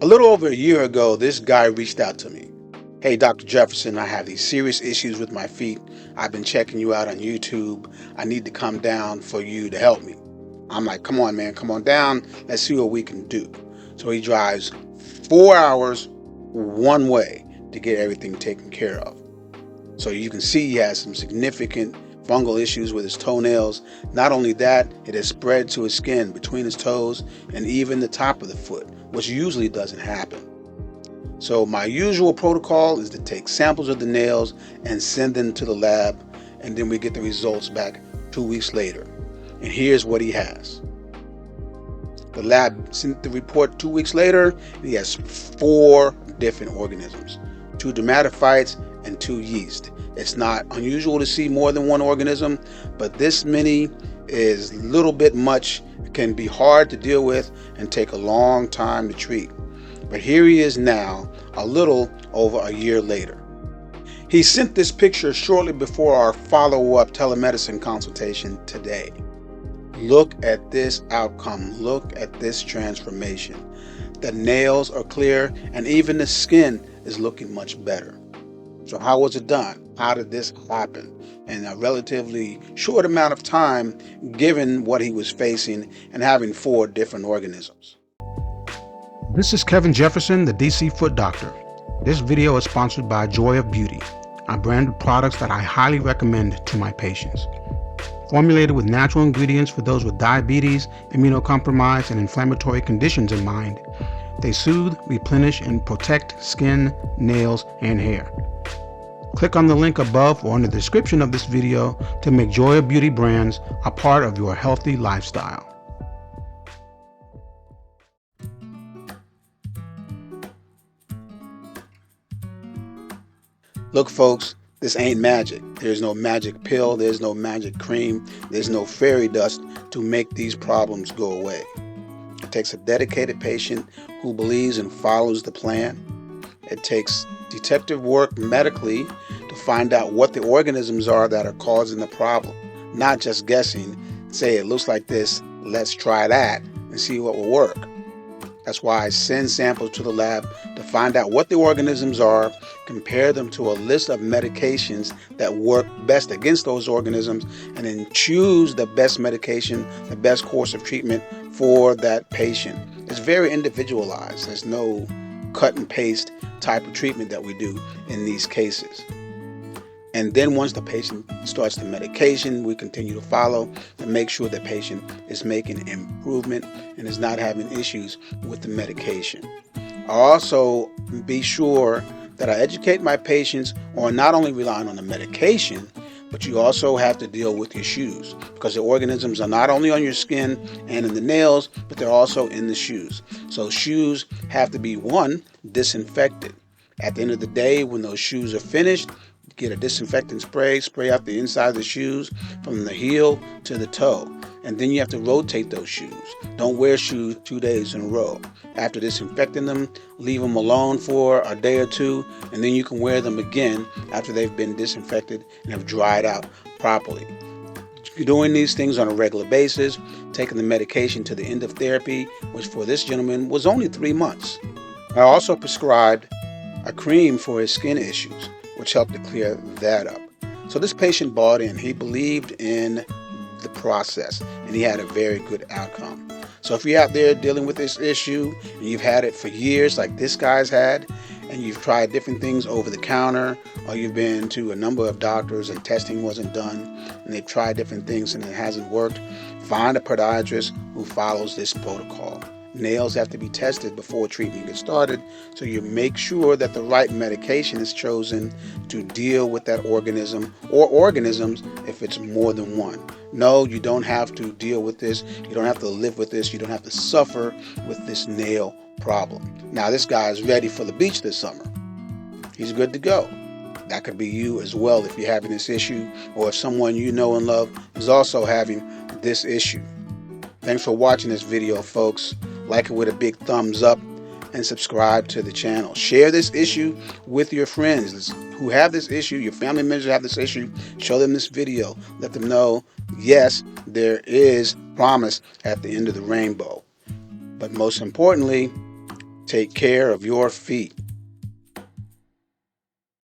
A little over a year ago, this guy reached out to me. Hey, Dr. Jefferson, I have these serious issues with my feet. I've been checking you out on YouTube. I need to come down for you to help me. I'm like, come on, man, come on down. Let's see what we can do. So he drives 4 hours one way to get everything taken care of. So you can see he has some significant fungal issues with his toenails. Not only that, it has spread to his skin between his toes and even the top of the foot, which usually doesn't happen. So my usual protocol is to take samples of the nails and send them to the lab, and then we get the results back 2 weeks later. And here's what he has. The lab sent the report 2 weeks later, and he has 4 different organisms, 2 dermatophytes and 2 yeast. It's not unusual to see more than one organism, but this many is a little bit much. It can be hard to deal with and take a long time to treat. But here he is now, a little over a year later. He sent this picture shortly before our follow-up telemedicine consultation today. Look at this outcome. Look at this transformation. The nails are clear and even the skin is looking much better. So how was it done? How did this happen in a relatively short amount of time, given what he was facing and having 4 different organisms? This is Kevin Jefferson, the DC Foot Doctor. This video is sponsored by Joy of Beauty, a brand of products that I highly recommend to my patients. Formulated with natural ingredients for those with diabetes, immunocompromised, and inflammatory conditions in mind, they soothe, replenish, and protect skin, nails, and hair. Click on the link above or in the description of this video to make Joy of Beauty brands a part of your healthy lifestyle. Look, folks, this ain't magic. There's no magic pill. There's no magic cream. There's no fairy dust to make these problems go away. It takes a dedicated patient who believes and follows the plan. It takes detective work medically to find out what the organisms are that are causing the problem, not just guessing, say it looks like this, let's try that and see what will work. That's why I send samples to the lab to find out what the organisms are, compare them to a list of medications that work best against those organisms, and then choose the best medication, the best course of treatment for that patient. It's very individualized. There's no cut and paste type of treatment that we do in these cases. And then once the patient starts the medication, we continue to follow to make sure the patient is making improvement and is not having issues with the medication. I also be sure that I educate my patients on not only relying on the medication, but you also have to deal with your shoes, because the organisms are not only on your skin and in the nails, but they're also in the shoes. So shoes have to be, 1, disinfected. At the end of the day, when those shoes are finished, get a disinfectant spray out the inside of the shoes from the heel to the toe. And then you have to rotate those shoes. Don't wear shoes 2 days in a row. After disinfecting them, leave them alone for a day or 2, and then you can wear them again after they've been disinfected and have dried out properly. Doing these things on a regular basis, taking the medication to the end of therapy, which for this gentleman was only 3 months. I also prescribed a cream for his skin issues, which helped to clear that up. So this patient bought in. He believed in the process, and he had a very good outcome. So if you're out there dealing with this issue, and you've had it for years like this guy's had, and you've tried different things over the counter, or you've been to a number of doctors and testing wasn't done, and they've tried different things and it hasn't worked, find a podiatrist who follows this protocol. Nails have to be tested before treatment gets started, so you make sure that the right medication is chosen to deal with that organism or organisms if it's more than one. No, you don't have to deal with this. You don't have to live with this. You don't have to suffer with this nail problem. Now, this guy is ready for the beach this summer. He's good to go. That could be you as well if you're having this issue, or if someone you know and love is also having this issue. Thanks for watching this video, folks. Like it with a big thumbs up and subscribe to the channel. Share this issue with your friends who have this issue, your family members who have this issue. Show them this video. Let them know, yes, there is promise at the end of the rainbow. But most importantly, Take care of your feet.